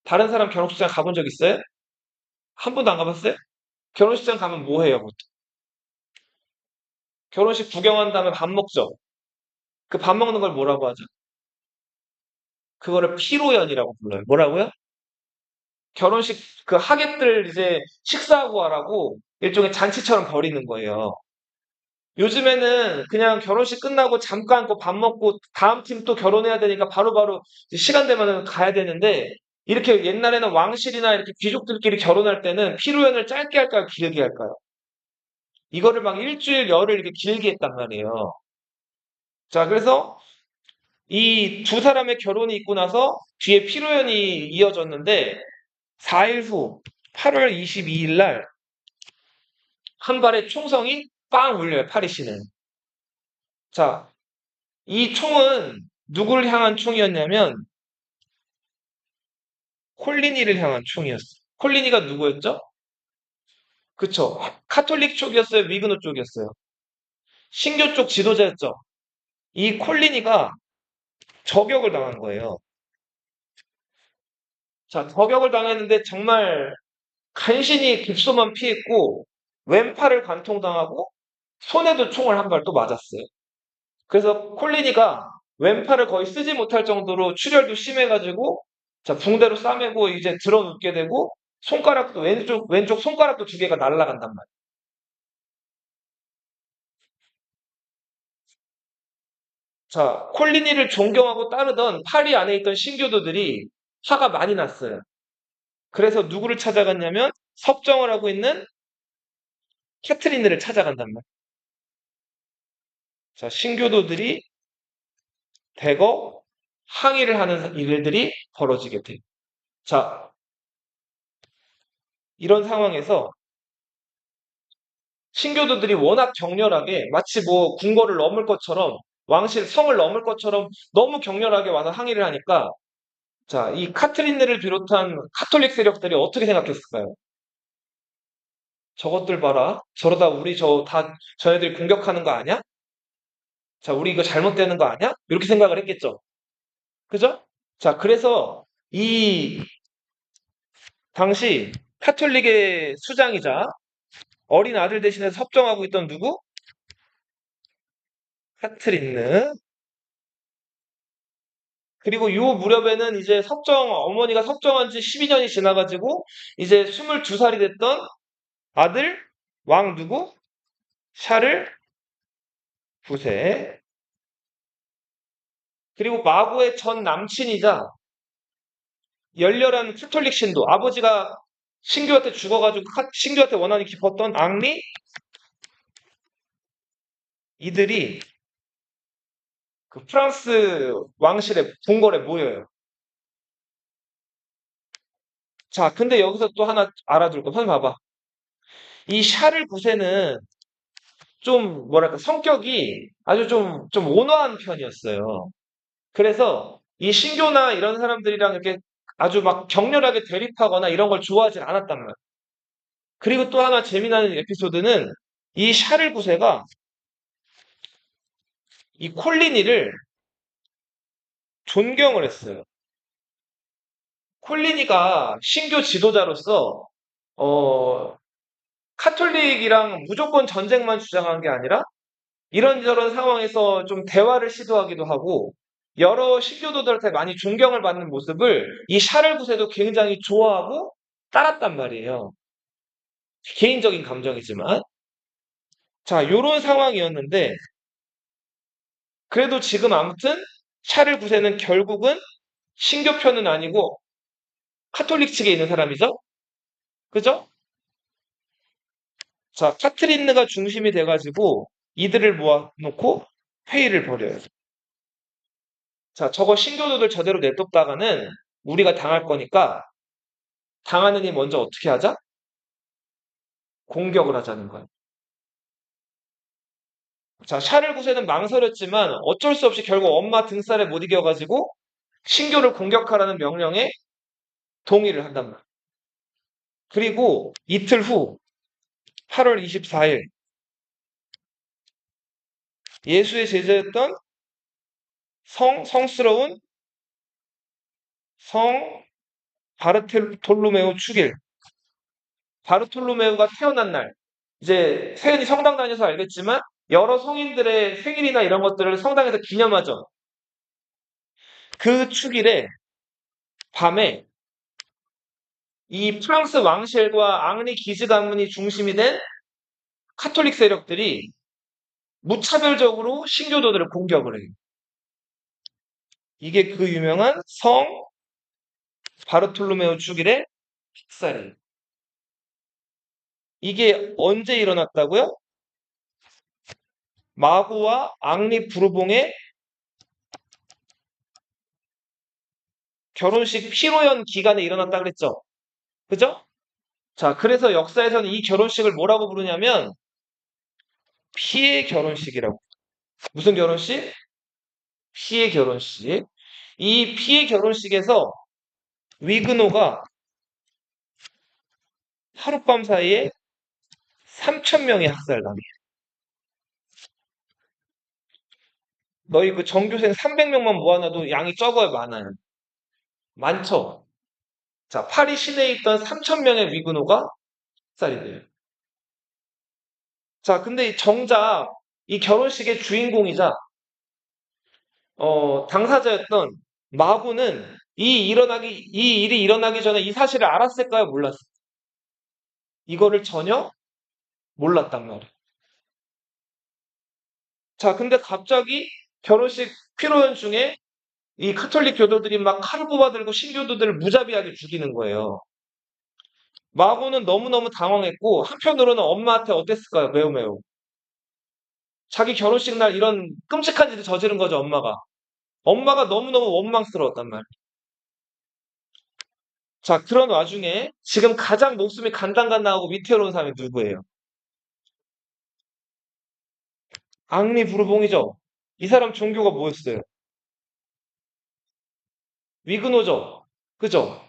다른 사람 결혼식장 가본 적 있어요? 한 번도 안 가봤어요? 결혼식장 가면 뭐 해요, 보통? 결혼식 구경한 다음에 밥 먹죠? 그 밥 먹는 걸 뭐라고 하죠? 그거를 피로연이라고 불러요. 뭐라고요? 결혼식 그 하객들 이제 식사하고 하라고 일종의 잔치처럼 벌이는 거예요. 요즘에는 그냥 결혼식 끝나고 잠깐 밥 먹고 다음 팀 또 결혼해야 되니까 바로바로 시간 되면은 가야 되는데 이렇게 옛날에는 왕실이나 이렇게 귀족들끼리 결혼할 때는 피로연을 짧게 할까요? 길게 할까요? 이거를 막 일주일 열흘 이렇게 길게 했단 말이에요. 자, 그래서 이 두 사람의 결혼이 있고 나서 뒤에 피로연이 이어졌는데 4일 후 8월 22일 날 한 발의 총성이 빵 울려요, 파리시는. 자, 이 총은 누굴 향한 총이었냐면 콜리니를 향한 총이었어요. 콜리니가 누구였죠? 그쵸. 카톨릭 쪽이었어요? 위그노 쪽이었어요? 신교 쪽 지도자였죠. 이 콜리니가 저격을 당한 거예요. 자, 저격을 당했는데 정말 간신히 깁소만 피했고 왼팔을 관통당하고 손에도 총을 한 발 또 맞았어요. 그래서 콜리니가 왼팔을 거의 쓰지 못할 정도로 출혈도 심해가지고 자 붕대로 싸매고 이제 들어 눕게 되고 손가락도 왼쪽 손가락도 두 개가 날아간단 말이에요. 자 콜리니를 존경하고 따르던 파리 안에 있던 신교도들이 화가 많이 났어요. 그래서 누구를 찾아갔냐면 섭정을 하고 있는 캐트리느를 찾아간단 말이에요. 자 신교도들이 대거 항의를 하는 일들이 벌어지게 돼요. 자 이런 상황에서 신교도들이 워낙 격렬하게 마치 뭐 궁궐을 넘을 것처럼 왕실 성을 넘을 것처럼 너무 격렬하게 와서 항의를 하니까 자, 이 카트린네를 비롯한 카톨릭 세력들이 어떻게 생각했을까요? 저것들 봐라. 저러다 우리 저네들 공격하는 거 아니야? 자, 우리 이거 잘못되는 거 아니야? 이렇게 생각을 했겠죠. 그죠? 자, 그래서 이 당시 카톨릭의 수장이자 어린 아들 대신에 섭정하고 있던 누구? 카트린느. 그리고 요 무렵에는 이제 어머니가 섭정한 지 12년이 지나가지고 이제 22살이 됐던 아들, 왕 누구? 샤를 9세. 그리고 마고의 전 남친이자 열렬한 카톨릭 신도, 아버지가 신교한테 죽어가지고 신교한테 원한이 깊었던 앙리, 이들이 그 프랑스 왕실의 궁궐에 모여요. 자, 근데 여기서 또 하나 알아둘 거. 선생님 봐봐. 이 샤를 9세는 좀 뭐랄까 성격이 아주 좀 온화한 편이었어요. 그래서 이 신교나 이런 사람들이랑 이렇게 아주 막 격렬하게 대립하거나 이런 걸 좋아하지 않았단 말이에요. 그리고 또 하나 재미나는 에피소드는 이 샤를 9세가 이 콜리니를 존경을 했어요. 콜리니가 신교 지도자로서 어, 카톨릭이랑 무조건 전쟁만 주장한 게 아니라 이런저런 상황에서 좀 대화를 시도하기도 하고 여러 신교도들한테 많이 존경을 받는 모습을 이 샤를 9세도 굉장히 좋아하고 따랐단 말이에요. 개인적인 감정이지만. 자, 요런 상황이었는데 그래도 지금 아무튼 샤를 9세는 결국은 신교 편은 아니고 카톨릭 측에 있는 사람이죠. 그죠? 자, 카트린느가 중심이 돼가지고 이들을 모아놓고 회의를 벌여요. 자, 저거 신교도들 저대로 냅뒀다가는 우리가 당할 거니까 당하느니 먼저 어떻게 하자? 공격을 하자는 거예요. 자, 샤를 9세는 망설였지만 어쩔 수 없이 결국 엄마 등살에 못 이겨가지고 신교를 공격하라는 명령에 동의를 한단 말이에요. 그리고 이틀 후 8월 24일 예수의 제자였던 성스러운 성 바르톨로메오 축일. 바르톨로메오가 태어난 날. 이제 세연이 성당 다녀서 알겠지만 여러 성인들의 생일이나 이런 것들을 성당에서 기념하죠. 그 축일에 밤에 이 프랑스 왕실과 앙리 기즈 가문이 중심이 된 카톨릭 세력들이 무차별적으로 신교도들을 공격을 해요. 이게 그 유명한 성 바르톨로메오 축일의 픽살이에요. 이게 언제 일어났다고요? 마고와 앙리 부르봉의 결혼식 피로연 기간에 일어났다 그랬죠? 그죠? 자, 그래서 역사에서는 이 결혼식을 뭐라고 부르냐면 피의 결혼식이라고. 무슨 결혼식? 피의 결혼식. 이 피의 결혼식에서 위그노가 하룻밤 사이에 3,000명의 학살당해. 너희 그 전교생 300명만 모아놔도 양이 적어요, 많아요? 많죠? 자, 파리 시내에 있던 3,000명의 위그노가 학살이 돼요. 자, 근데 정작 이 결혼식의 주인공이자 당사자였던 마구는 이 일이 일어나기 전에 이 사실을 알았을까요? 몰랐어요. 이거를 전혀 몰랐단 말이에요. 자, 근데 갑자기 결혼식 피로연 중에 이 카톨릭 교도들이 막 칼을 뽑아들고 신교도들을 무자비하게 죽이는 거예요. 마고는 너무너무 당황했고 한편으로는 엄마한테 어땠을까요? 매우 매우. 자기 결혼식 날 이런 끔찍한 일을 저지른 거죠, 엄마가. 엄마가 너무너무 원망스러웠단 말이에요. 자, 그런 와중에 지금 가장 목숨이 간당간당하고 위태로운 사람이 누구예요? 앙리 부르봉이죠. 이 사람 종교가 뭐였어요? 위그노죠. 그죠?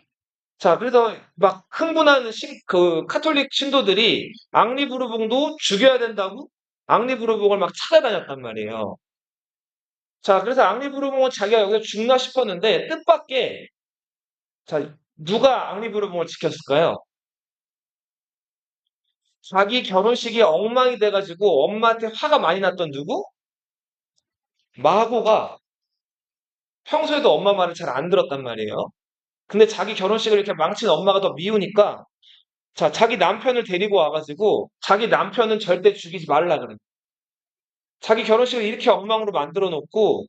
자, 그래서 막 흥분한 그 카톨릭 신도들이 앙리 부르봉도 죽여야 된다고 앙리 부르봉을 막 찾아다녔단 말이에요. 자, 그래서 앙리 부르봉은 자기가 여기서 죽나 싶었는데 뜻밖의 자, 누가 앙리 부르봉을 지켰을까요? 자기 결혼식이 엉망이 돼가지고 엄마한테 화가 많이 났던 누구? 마고가 평소에도 엄마 말을 잘 안 들었단 말이에요. 근데 자기 결혼식을 이렇게 망친 엄마가 더 미우니까 자, 자기 남편을 데리고 와가지고 자기 남편은 절대 죽이지 말라 그래. 자기 결혼식을 이렇게 엉망으로 만들어 놓고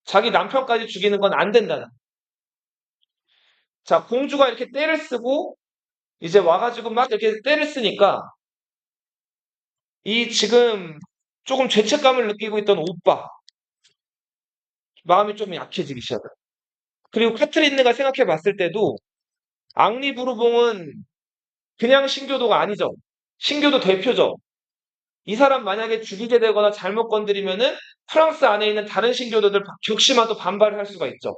자기 남편까지 죽이는 건 안 된다. 자, 공주가 이렇게 떼를 쓰고 이제 와가지고 막 이렇게 떼를 쓰니까 이 지금 조금 죄책감을 느끼고 있던 오빠 마음이 좀 약해지기 시작해요. 그리고 카트린느가 생각해 봤을 때도 앙리 부르봉은 그냥 신교도가 아니죠. 신교도 대표죠. 이 사람 만약에 죽이게 되거나 잘못 건드리면은 프랑스 안에 있는 다른 신교도들 극심한 또 반발을 할 수가 있죠.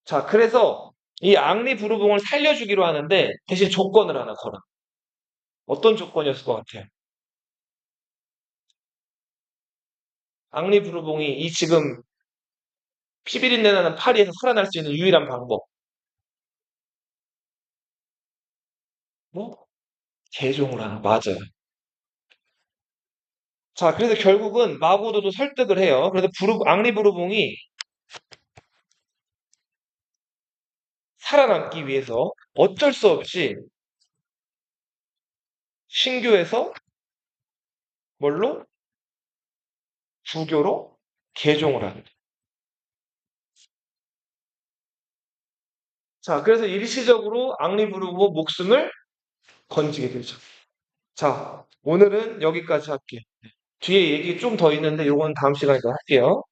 자, 그래서 이 앙리 부르봉을 살려주기로 하는데 대신 조건을 하나 걸어. 어떤 조건이었을 것 같아요? 앙리 부르봉이 이 지금 피비린내 나는 파리에서 살아날 수 있는 유일한 방법. 뭐? 개종을 하나. 맞아요. 자, 그래서 결국은 마고도도 설득을 해요. 그래서 앙리 부르봉이 살아남기 위해서 어쩔 수 없이 신교에서 뭘로? 주교로 개종을 합니다. 자, 그래서 일시적으로 앙리 부르고 목숨을 건지게 되죠. 자, 오늘은 여기까지 할게요. 뒤에 얘기 좀 더 있는데 요건 다음 시간에 더 할게요.